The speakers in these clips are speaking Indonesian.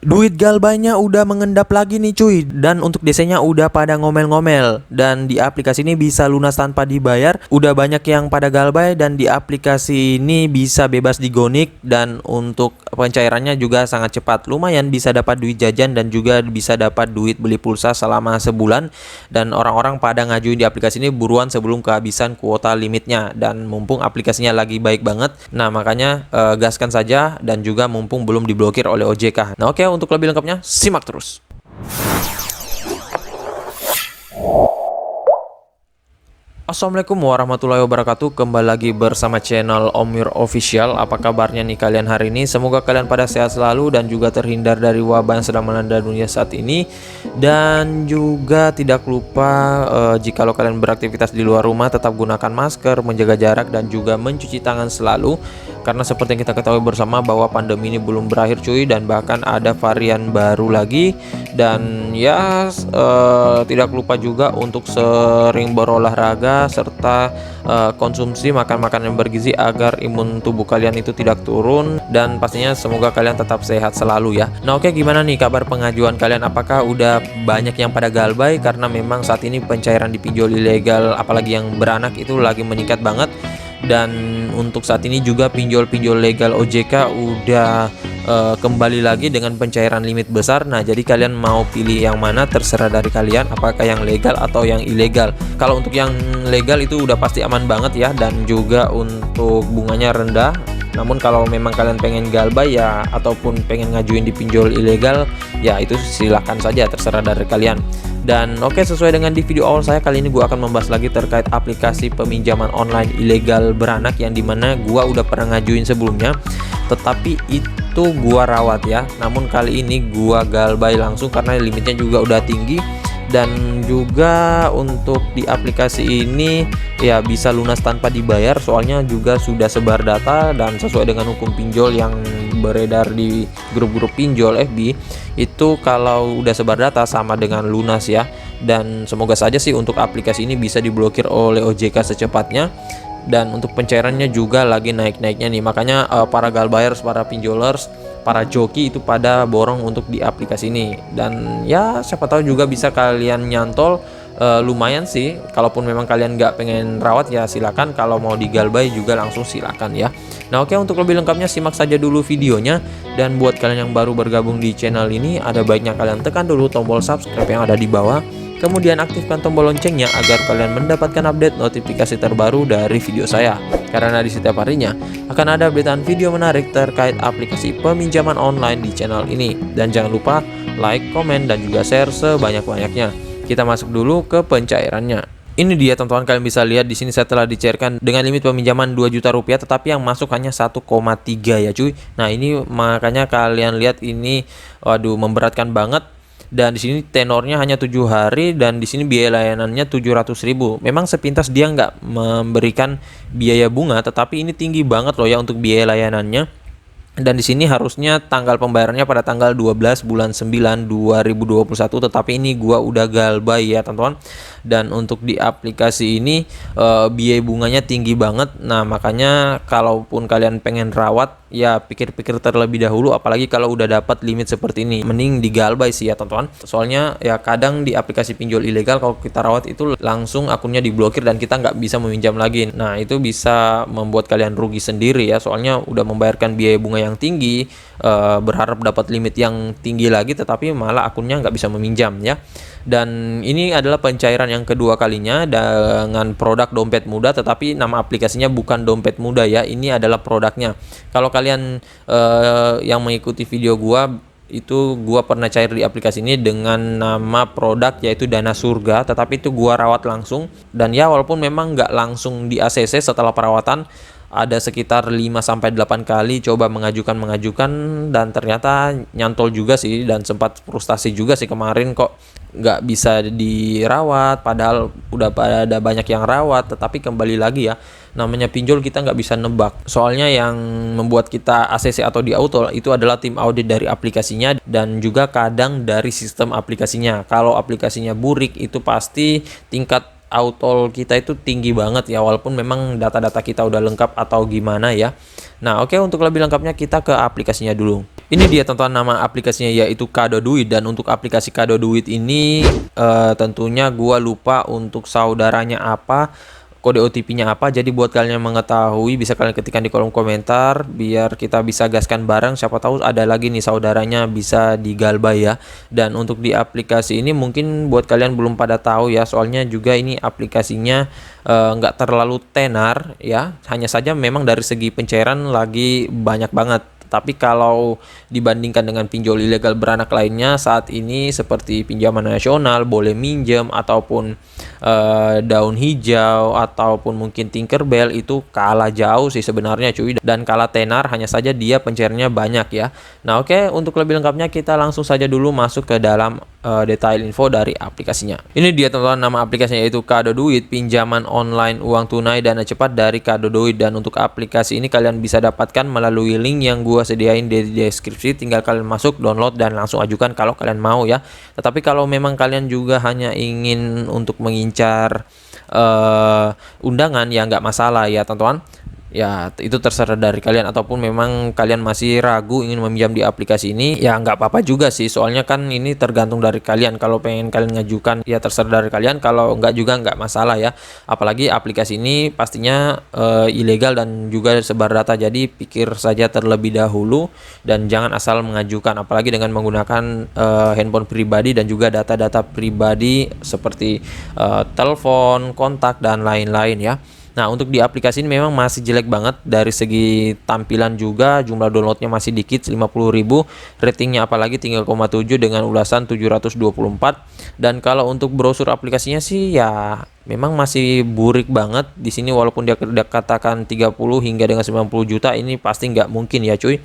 Duit galbainya udah mengendap lagi nih cuy. Dan untuk DC-nya udah pada ngomel-ngomel. Dan di aplikasi ini bisa lunas tanpa dibayar. Udah banyak yang pada galbay. Dan di aplikasi ini bisa bebas digonik. Dan untuk pencairannya juga sangat cepat. Lumayan bisa dapat duit jajan dan juga bisa dapat duit beli pulsa selama sebulan. Dan orang-orang pada ngajuin di aplikasi ini buruan sebelum kehabisan kuota limitnya. Dan mumpung aplikasinya lagi baik banget, nah makanya gaskan saja. Dan juga mumpung belum diblokir oleh OJK. Nah oke, untuk lebih lengkapnya simak terus. Assalamualaikum warahmatullahi wabarakatuh. Kembali lagi bersama channel Omir Official. Apa kabarnya nih kalian hari ini? Semoga kalian pada sehat selalu dan juga terhindar dari wabah yang sedang melanda dunia saat ini. Dan juga tidak lupa jikalau kalian beraktivitas di luar rumah, tetap gunakan masker, menjaga jarak dan juga mencuci tangan selalu. Karena seperti yang kita ketahui bersama bahwa pandemi ini belum berakhir cuy, dan bahkan ada varian baru lagi. Dan ya tidak lupa juga untuk sering berolahraga serta konsumsi makan-makanan yang bergizi agar imun tubuh kalian itu tidak turun, dan pastinya semoga kalian tetap sehat selalu ya. Nah oke, gimana nih kabar pengajuan kalian? Apakah udah banyak yang pada galbay? Karena memang saat ini pencairan di pinjol ilegal apalagi yang beranak itu lagi meningkat banget. Dan untuk saat ini juga pinjol-pinjol legal OJK udah kembali lagi dengan pencairan limit besar. Nah jadi kalian mau pilih yang mana terserah dari kalian, apakah yang legal atau yang ilegal. Kalau untuk yang legal itu udah pasti aman banget ya, dan juga untuk bunganya rendah. Namun kalau memang kalian pengen galbay ya, ataupun pengen ngajuin di pinjol ilegal ya, itu silahkan saja, terserah dari kalian. Dan oke, sesuai dengan di video awal saya, kali ini gue akan membahas lagi terkait aplikasi peminjaman online ilegal beranak yang dimana gue udah pernah ngajuin sebelumnya, tetapi itu gue rawat ya. Namun kali ini gue galbay langsung karena limitnya juga udah tinggi. Dan juga untuk di aplikasi ini ya bisa lunas tanpa dibayar, soalnya juga sudah sebar data dan sesuai dengan hukum pinjol yang beredar di grup-grup pinjol FB itu, kalau udah sebar data sama dengan lunas ya. Dan semoga saja sih untuk aplikasi ini bisa diblokir oleh OJK secepatnya. Dan untuk pencairannya juga lagi naik-naiknya nih, makanya para galbayers, para pinjolers, para joki itu pada borong untuk di aplikasi ini. Dan ya siapa tahu juga bisa kalian nyantol lumayan sih. Kalaupun memang kalian nggak pengen rawat ya silakan, kalau mau digalbay juga langsung silakan ya. Nah oke, untuk lebih lengkapnya simak saja dulu videonya. Dan buat kalian yang baru bergabung di channel ini, ada baiknya kalian tekan dulu tombol subscribe yang ada di bawah. Kemudian aktifkan tombol loncengnya agar kalian mendapatkan update notifikasi terbaru dari video saya. Karena di setiap harinya akan ada updatean video menarik terkait aplikasi peminjaman online di channel ini. Dan jangan lupa like, komen, dan juga share sebanyak-banyaknya. Kita masuk dulu ke pencairannya. Ini dia teman-teman, kalian bisa lihat di sini saya telah dicairkan dengan limit peminjaman 2 juta rupiah, tetapi yang masuk hanya 1,3 ya cuy. Nah ini makanya kalian lihat ini, waduh, memberatkan banget. Dan di sini tenornya hanya 7 hari, dan di sini biaya layanannya 700.000. Memang sepintas dia nggak memberikan biaya bunga, tetapi ini tinggi banget loh ya untuk biaya layanannya. Dan di sini harusnya tanggal pembayarannya pada tanggal 12 bulan 9 2021, tetapi ini gua udah galbay ya teman-teman. Dan untuk di aplikasi ini biaya bunganya tinggi banget. Nah makanya kalaupun kalian pengen rawat ya pikir-pikir terlebih dahulu, apalagi kalau udah dapat limit seperti ini, mending digalbay sih ya teman-teman. Soalnya ya kadang di aplikasi pinjol ilegal kalau kita rawat itu langsung akunnya diblokir dan kita nggak bisa meminjam lagi. Nah itu bisa membuat kalian rugi sendiri ya, soalnya udah membayarkan biaya bunga yang tinggi, berharap dapat limit yang tinggi lagi, tetapi malah akunnya nggak bisa meminjam ya. Dan ini adalah pencairan yang kedua kalinya dengan produk dompet muda, tetapi nama aplikasinya bukan dompet muda ya, ini adalah produknya. Kalau kalian yang mengikuti video gua, itu gua pernah cair di aplikasi ini dengan nama produk yaitu Dana Surga, tetapi itu gua rawat langsung. Dan ya walaupun memang nggak langsung di ACC, setelah perawatan ada sekitar 5-8 kali coba mengajukan dan ternyata nyantol juga sih, dan sempat frustasi juga sih kemarin kok nggak bisa dirawat, padahal udah pada banyak yang rawat. Tetapi kembali lagi ya, namanya pinjol kita nggak bisa nebak, soalnya yang membuat kita ACC atau di auto itu adalah tim audit dari aplikasinya dan juga kadang dari sistem aplikasinya. Kalau aplikasinya burik itu pasti tingkat auto kita itu tinggi banget ya, walaupun memang data-data kita udah lengkap atau gimana ya. Nah, oke, untuk lebih lengkapnya kita ke aplikasinya dulu. Ini dia teman-teman, nama aplikasinya yaitu Kado Duit. Dan untuk aplikasi Kado Duit ini tentunya gua lupa untuk saudaranya apa, kode OTP-nya apa. Jadi buat kalian yang mengetahui bisa kalian ketikkan di kolom komentar biar kita bisa gaskan bareng. Siapa tahu ada lagi nih saudaranya bisa digalbay ya. Dan untuk di aplikasi ini mungkin buat kalian belum pada tahu ya, soalnya juga ini aplikasinya nggak terlalu tenar ya. Hanya saja memang dari segi pencairan lagi banyak banget. Tapi kalau dibandingkan dengan pinjol ilegal beranak lainnya saat ini seperti pinjaman nasional, boleh minjem, ataupun daun hijau, ataupun mungkin Tinkerbell, itu kalah jauh sih sebenarnya cuy, dan kalah tenar, hanya saja dia pencairannya banyak ya. Nah oke, untuk lebih lengkapnya kita langsung saja dulu masuk ke dalam detail info dari aplikasinya. Ini dia teman-teman, nama aplikasinya yaitu Kado Duit, pinjaman online uang tunai dana cepat dari Kado Duit. Dan untuk aplikasi ini kalian bisa dapatkan melalui link yang gua sediain di deskripsi, tinggal kalian masuk, download, dan langsung ajukan kalau kalian mau ya. Tetapi kalau memang kalian juga hanya ingin untuk mengincar undangan ya nggak masalah ya teman-teman. Ya itu terserah dari kalian, ataupun memang kalian masih ragu ingin meminjam di aplikasi ini ya nggak apa-apa juga sih, soalnya kan ini tergantung dari kalian. Kalau pengen kalian ngajukan ya terserah dari kalian, kalau nggak juga nggak masalah ya. Apalagi aplikasi ini pastinya ilegal dan juga sebar data, jadi pikir saja terlebih dahulu dan jangan asal mengajukan, apalagi dengan menggunakan handphone pribadi dan juga data-data pribadi seperti telepon, kontak, dan lain-lain ya. Nah, untuk di aplikasi ini memang masih jelek banget dari segi tampilan, juga jumlah downloadnya masih dikit, 50.000, ratingnya apalagi 3,7 dengan ulasan 724. Dan kalau untuk brosur aplikasinya sih ya memang masih burik banget di sini, walaupun dia katakan 30 hingga dengan 90 juta, ini pasti nggak mungkin ya cuy.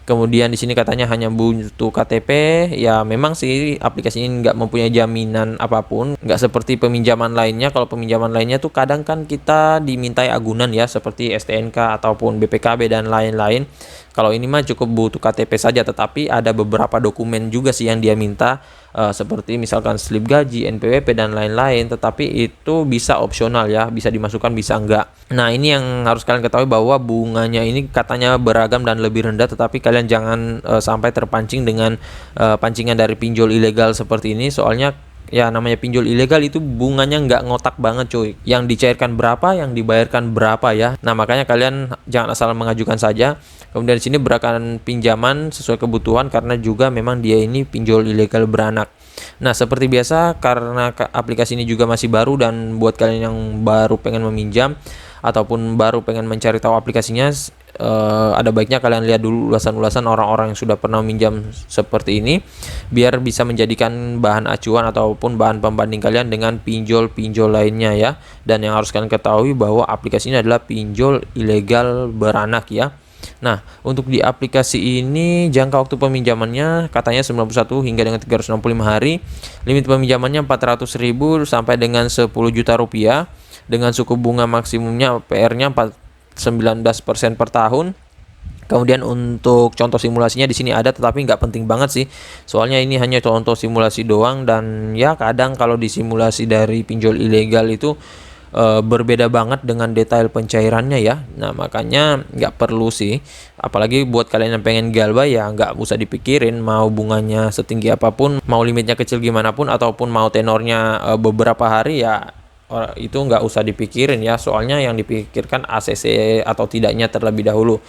Kemudian di sini katanya hanya butuh KTP. Ya memang sih aplikasi ini nggak mempunyai jaminan apapun, nggak seperti peminjaman lainnya. Kalau peminjaman lainnya tuh kadang kan kita dimintai agunan ya, seperti STNK ataupun BPKB dan lain-lain. Kalau ini mah cukup butuh KTP saja, tetapi ada beberapa dokumen juga sih yang dia minta, seperti misalkan slip gaji, NPWP, dan lain-lain. Tetapi itu bisa opsional ya, bisa dimasukkan bisa enggak. Nah ini yang harus kalian ketahui, bahwa bunganya ini katanya beragam dan lebih rendah, tetapi kalian jangan sampai terpancing dengan pancingan dari pinjol ilegal seperti ini. Soalnya ya namanya pinjol ilegal itu bunganya nggak ngotak banget cuy, yang dicairkan berapa, yang dibayarkan berapa ya. Nah makanya kalian jangan asal mengajukan saja. Kemudian di sini berakan pinjaman sesuai kebutuhan, karena juga memang dia ini pinjol ilegal beranak. Nah seperti biasa, karena aplikasi ini juga masih baru, dan buat kalian yang baru pengen meminjam ataupun baru pengen mencari tahu aplikasinya, ada baiknya kalian lihat dulu ulasan-ulasan orang-orang yang sudah pernah minjam seperti ini, biar bisa menjadikan bahan acuan ataupun bahan pembanding kalian dengan pinjol-pinjol lainnya ya. Dan yang harus kalian ketahui bahwa aplikasi ini adalah pinjol ilegal beranak ya. Nah, untuk di aplikasi ini jangka waktu peminjamannya katanya 91 hingga dengan 365 hari. Limit peminjamannya 400.000 sampai dengan 10 juta rupiah, dengan suku bunga maksimumnya PR-nya 19% per tahun. Kemudian untuk contoh simulasinya di sini ada, tetapi nggak penting banget sih, soalnya ini hanya contoh simulasi doang. Dan ya kadang kalau di simulasi dari pinjol ilegal itu berbeda banget dengan detail pencairannya ya. Nah makanya nggak perlu sih, apalagi buat kalian yang pengen galbay ya nggak usah dipikirin mau bunganya setinggi apapun, mau limitnya kecil gimana pun, ataupun mau tenornya beberapa hari ya, itu nggak usah dipikirin ya. Soalnya yang dipikirkan ACC atau tidaknya terlebih dahulu,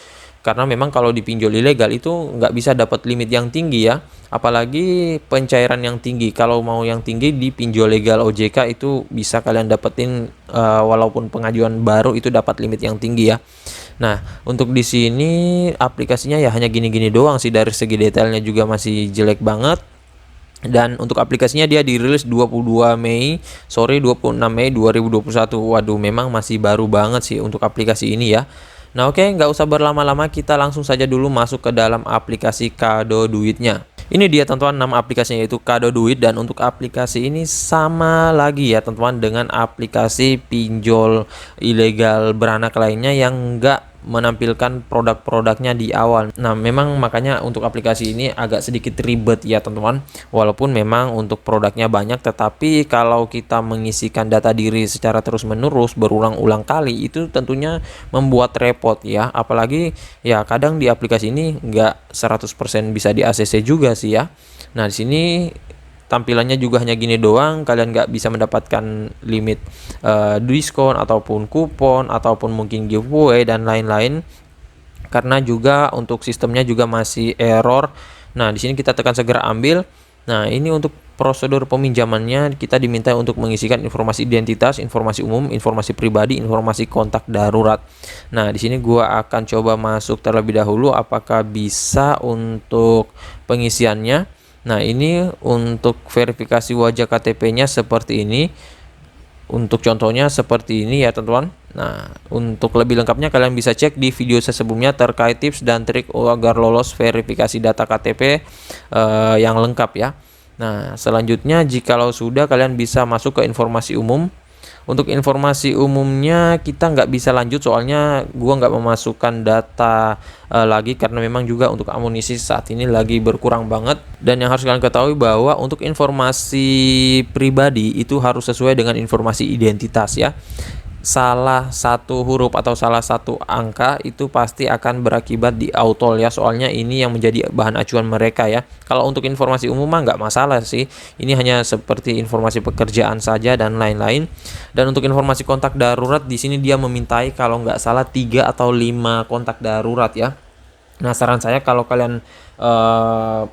karena memang kalau di pinjol ilegal itu nggak bisa dapat limit yang tinggi ya, apalagi pencairan yang tinggi. Kalau mau yang tinggi di pinjol legal OJK itu bisa kalian dapetin, walaupun pengajuan baru itu dapat limit yang tinggi ya. Nah untuk di sini aplikasinya ya hanya gini-gini doang sih, dari segi detailnya juga masih jelek banget. Dan untuk aplikasinya dia dirilis 26 Mei 2021. Waduh memang masih baru banget sih untuk aplikasi ini ya. Nah oke, nggak usah berlama-lama, kita langsung saja dulu masuk ke dalam aplikasi Kado Duitnya. Ini dia teman-teman, nama aplikasinya yaitu Kado Duit. Dan untuk aplikasi ini sama lagi ya teman-teman dengan aplikasi pinjol ilegal beranak lainnya yang nggak menampilkan produk-produknya di awal. Nah, memang makanya untuk aplikasi ini agak sedikit ribet ya teman-teman. Walaupun memang untuk produknya banyak, tetapi kalau kita mengisikan data diri secara terus-menerus berulang-ulang kali itu tentunya membuat repot ya. Apalagi ya kadang di aplikasi ini nggak 100% bisa di ACC juga sih ya. Nah, di sini tampilannya juga hanya gini doang, kalian nggak bisa mendapatkan limit diskon ataupun kupon ataupun mungkin giveaway dan lain-lain, karena juga untuk sistemnya juga masih error. Nah, di sini kita tekan segera ambil. Nah, ini untuk prosedur peminjamannya kita diminta untuk mengisikan informasi identitas, informasi umum, informasi pribadi, informasi kontak darurat. Nah, di sini gua akan coba masuk terlebih dahulu apakah bisa untuk pengisiannya. Nah, ini untuk verifikasi wajah KTP-nya seperti ini. Untuk contohnya seperti ini ya teman-teman. Nah, untuk lebih lengkapnya kalian bisa cek di video saya sebelumnya terkait tips dan trik agar lolos verifikasi data KTP yang lengkap ya. Nah, selanjutnya jikalau sudah, kalian bisa masuk ke informasi umum. Untuk informasi umumnya kita nggak bisa lanjut soalnya gua nggak memasukkan data lagi, karena memang juga untuk amunisi saat ini lagi berkurang banget. Dan yang harus kalian ketahui bahwa untuk informasi pribadi itu harus sesuai dengan informasi identitas ya. Salah satu huruf atau salah satu angka itu pasti akan berakibat di autol ya, soalnya ini yang menjadi bahan acuan mereka ya. Kalau untuk informasi umum mah nggak masalah sih, ini hanya seperti informasi pekerjaan saja dan lain-lain. Dan untuk informasi kontak darurat di sini dia memintai kalau nggak salah 3 atau 5 kontak darurat ya. Nah, saran saya kalau kalian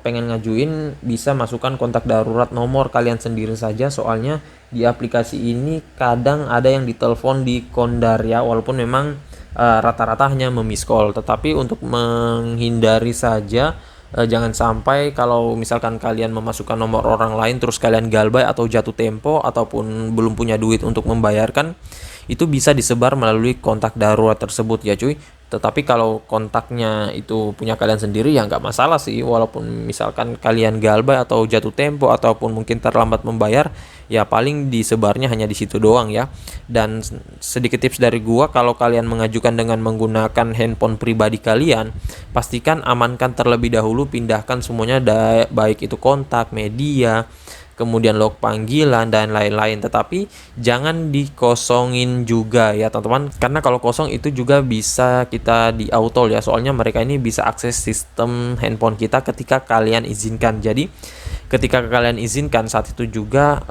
pengen ngajuin bisa masukkan kontak darurat nomor kalian sendiri saja, soalnya di aplikasi ini kadang ada yang ditelepon di kondar ya, walaupun memang rata-rata hanya memiss call. Tetapi untuk menghindari saja jangan sampai kalau misalkan kalian memasukkan nomor orang lain terus kalian galbay atau jatuh tempo ataupun belum punya duit untuk membayarkan, itu bisa disebar melalui kontak darurat tersebut ya cuy. Tetapi kalau kontaknya itu punya kalian sendiri ya nggak masalah sih, walaupun misalkan kalian galbay atau jatuh tempo ataupun mungkin terlambat membayar, ya paling disebarnya hanya di situ doang ya. Dan sedikit tips dari gua, kalau kalian mengajukan dengan menggunakan handphone pribadi kalian, pastikan amankan terlebih dahulu, pindahkan semuanya baik itu kontak, media, kemudian log panggilan dan lain-lain. Tetapi jangan dikosongin juga ya teman-teman, karena kalau kosong itu juga bisa kita di auto ya, soalnya mereka ini bisa akses sistem handphone kita ketika kalian izinkan. Jadi ketika kalian izinkan saat itu juga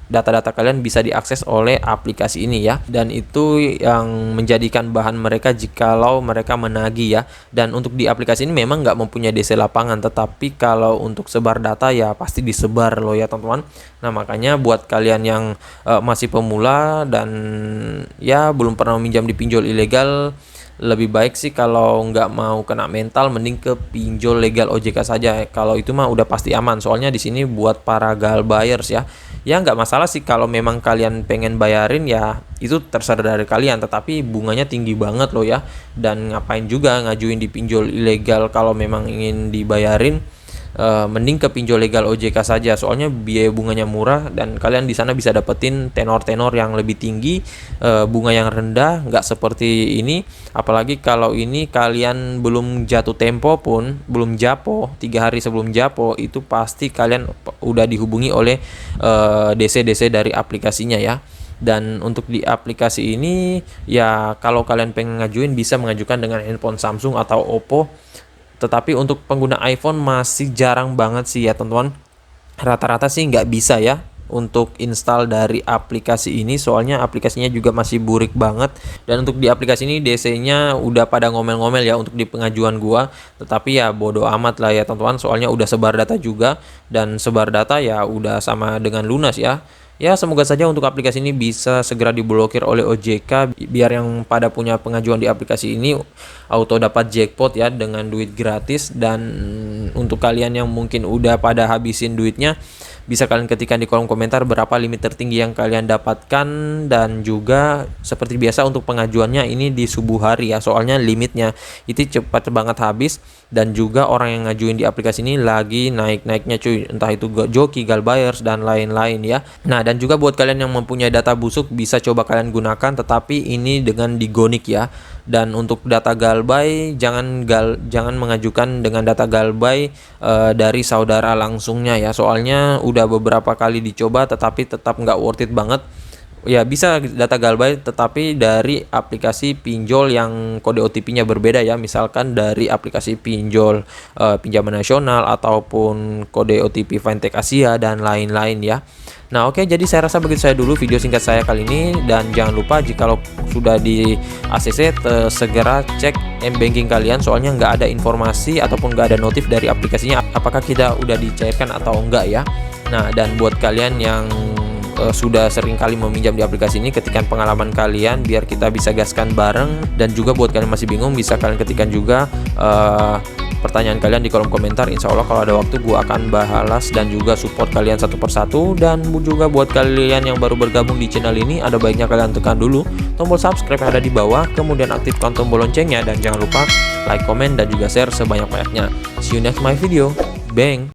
data-data kalian bisa diakses oleh aplikasi ini ya, dan itu yang menjadikan bahan mereka jikalau mereka menagih ya. Dan untuk di aplikasi ini memang nggak mempunyai DC lapangan, tetapi kalau untuk sebar data ya pasti disebar loh ya teman-teman. Nah, makanya buat kalian yang masih pemula dan ya belum pernah minjam di pinjol ilegal, lebih baik sih kalau nggak mau kena mental mending ke pinjol legal OJK saja. Kalau itu mah udah pasti aman, soalnya di sini buat para gal buyers ya. Ya nggak masalah sih kalau memang kalian pengen bayarin, ya itu terserah dari kalian, tetapi bunganya tinggi banget loh ya. Dan ngapain juga ngajuin di pinjol ilegal kalau memang ingin dibayarin. Mending ke pinjol legal OJK saja, soalnya biaya bunganya murah dan kalian di sana bisa dapetin tenor-tenor yang lebih tinggi, bunga yang rendah, nggak seperti ini. Apalagi kalau ini kalian belum jatuh tempo pun, belum japo, 3 hari sebelum japo itu pasti kalian udah dihubungi oleh DC-DC dari aplikasinya ya. Dan untuk di aplikasi ini ya kalau kalian pengen ngajuin bisa mengajukan dengan handphone Samsung atau Oppo. Tetapi untuk pengguna iPhone masih jarang banget sih ya teman-teman. Rata-rata sih nggak bisa ya untuk install dari aplikasi ini, soalnya aplikasinya juga masih burik banget. Dan untuk di aplikasi ini DC-nya udah pada ngomel-ngomel ya untuk di pengajuan gua. Tetapi ya bodo amat lah ya teman-teman, soalnya udah sebar data juga, dan sebar data ya udah sama dengan lunas ya. Ya semoga saja untuk aplikasi ini bisa segera diblokir oleh OJK, biar yang pada punya pengajuan di aplikasi ini auto dapat jackpot ya dengan duit gratis. Dan untuk kalian yang mungkin udah pada habisin duitnya, bisa kalian ketikkan di kolom komentar berapa limit tertinggi yang kalian dapatkan. Dan juga seperti biasa untuk pengajuannya ini di subuh hari ya, soalnya limitnya itu cepat banget habis. Dan juga orang yang ngajuin di aplikasi ini lagi naik-naiknya cuy, entah itu joki, gal buyers dan lain-lain ya. Nah, dan juga buat kalian yang mempunyai data busuk bisa coba kalian gunakan, tetapi ini dengan Digonic ya. Dan untuk data Galbay jangan mengajukan dengan data Galbay dari saudara langsungnya ya. Soalnya udah beberapa kali dicoba tetapi tetap nggak worth it banget. Ya bisa data Galbay tetapi dari aplikasi pinjol yang kode OTP-nya berbeda ya. Misalkan dari aplikasi pinjol pinjaman nasional ataupun kode OTP Fintech Asia dan lain-lain ya. Nah oke, jadi saya rasa begitu saya dulu video singkat saya kali ini. Dan jangan lupa jikalau sudah di ACC segera cek m-banking kalian, soalnya nggak ada informasi ataupun nggak ada notif dari aplikasinya apakah kita udah dicairkan atau enggak ya. Nah dan buat kalian yang sudah sering kali meminjam di aplikasi ini, ketikkan pengalaman kalian biar kita bisa gaskan bareng. Dan juga buat kalian masih bingung bisa kalian ketikkan juga pertanyaan kalian di kolom komentar. Insya Allah kalau ada waktu gue akan balas dan juga support kalian satu persatu. Dan juga buat kalian yang baru bergabung di channel ini, ada baiknya kalian tekan dulu tombol subscribe yang ada di bawah, kemudian aktifkan tombol loncengnya, dan jangan lupa like, comment, dan juga share sebanyak-banyaknya. See you next my video. Bang.